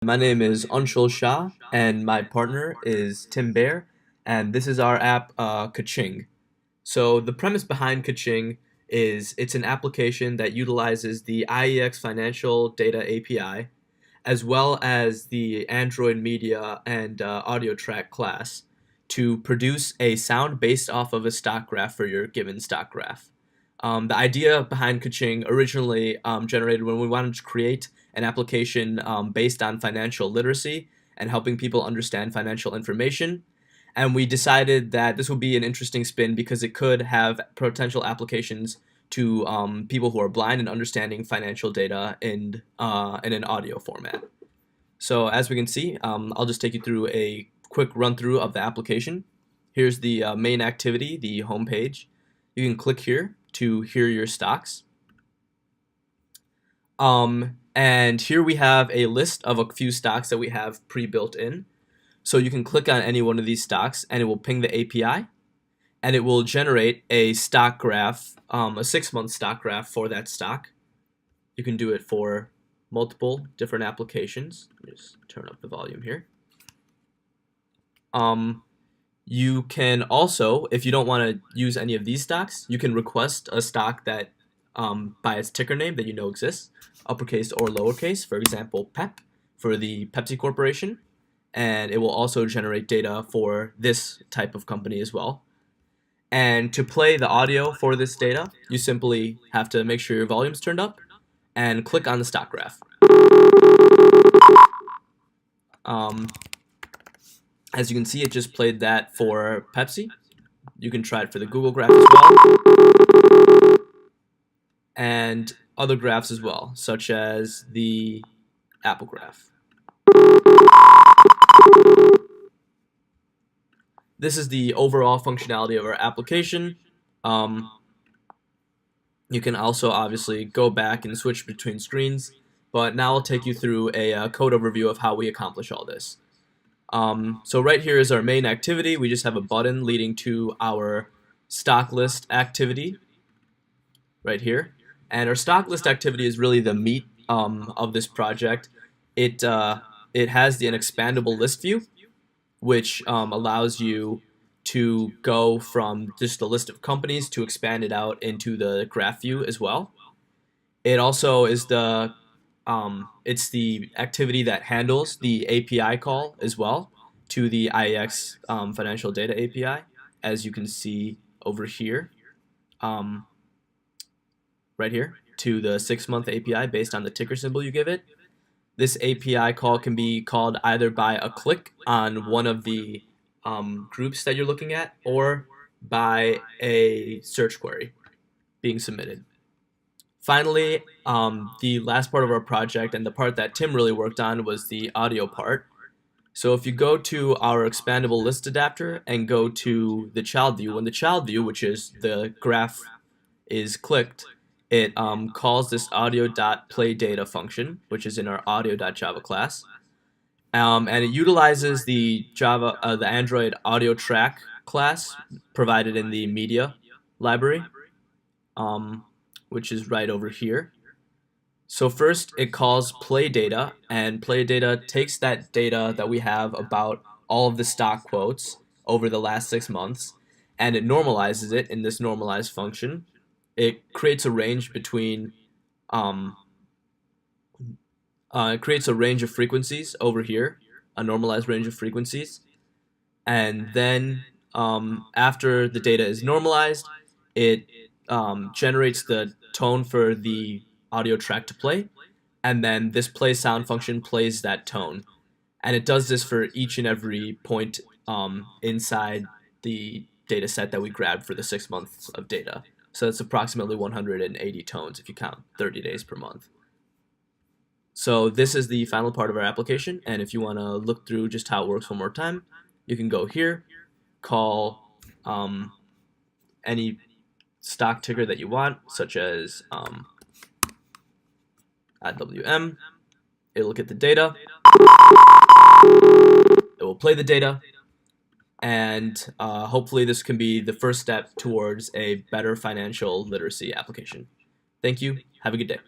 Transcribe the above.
My name is Anshul Shah, and my partner is Tim Bear, and this is our app, Kaching. So the premise behind Kaching is it's an application that utilizes the IEX Financial Data API, as well as the Android Media and Audio Track class, to produce a sound based off of a stock graph for your given stock graph. The idea behind Kaching originally generated when we wanted to create an application based on financial literacy and helping people understand financial information. And we decided that this would be an interesting spin because it could have potential applications to people who are blind and understanding financial data in an audio format. So as we can see, I'll just take you through a quick run through of the application. Here's the main activity, the home page. You can click here to hear your stocks. And here we have a list of a few stocks that we have pre-built in. So you can click on any one of these stocks and it will ping the API and it will generate a stock graph, a 6-month stock graph for that stock. You can do it for multiple different applications. Just turn up the volume here. You can also, if you don't want to use any of these stocks, you can request a stock that by its ticker name that you know exists, uppercase or lowercase, for example, PEP for the Pepsi Corporation, and it will also generate data for this type of company as well. And to play the audio for this data, you simply have to make sure your volume's turned up and click on the stock graph. As you can see, it just played that for Pepsi. You can try it for the Google graph as well, and other graphs as well, such as the Apple graph. This is the overall functionality of our application. You can also obviously go back and switch between screens, but now I'll take you through a code overview of how we accomplish all this. So right here is our main activity. We just have a button leading to our stock list activity right here. And our stock list activity is really the meat of this project. It has an expandable list view, which allows you to go from just a list of companies to expand it out into the graph view as well. It also is it's the activity that handles the API call as well to the IEX Financial Data API, as you can see over here, right here, to the 6-month API based on the ticker symbol you give it. This API call can be called either by a click on one of the groups that you're looking at or by a search query being submitted. Finally, the last part of our project and the part that Tim really worked on was the audio part. So if you go to our expandable list adapter and go to the child view, when the child view, which is the graph, is clicked, it calls this audio.playData function, which is in our audio.java class. And it utilizes the Android audio track class provided in the media library, which is right over here. So first it calls playData, and playData takes that data that we have about all of the stock quotes over the last 6 months, and it normalizes it in this normalize function. It creates a range between it creates a range of frequencies over here, a normalized range of frequencies, and then after the data is normalized, it generates the tone for the audio track to play, and then this play sound function plays that tone, and it does this for each and every point inside the data set that we grabbed for the 6 months of data. So that's approximately 180 tones if you count 30 days per month. So this is the final part of our application, and if you want to look through just how it works one more time, you can go here, call any stock ticker that you want, such as IWM. It'll get the data, it will play the data, and hopefully this can be the first step towards a better financial literacy application. Thank you. Have a good day.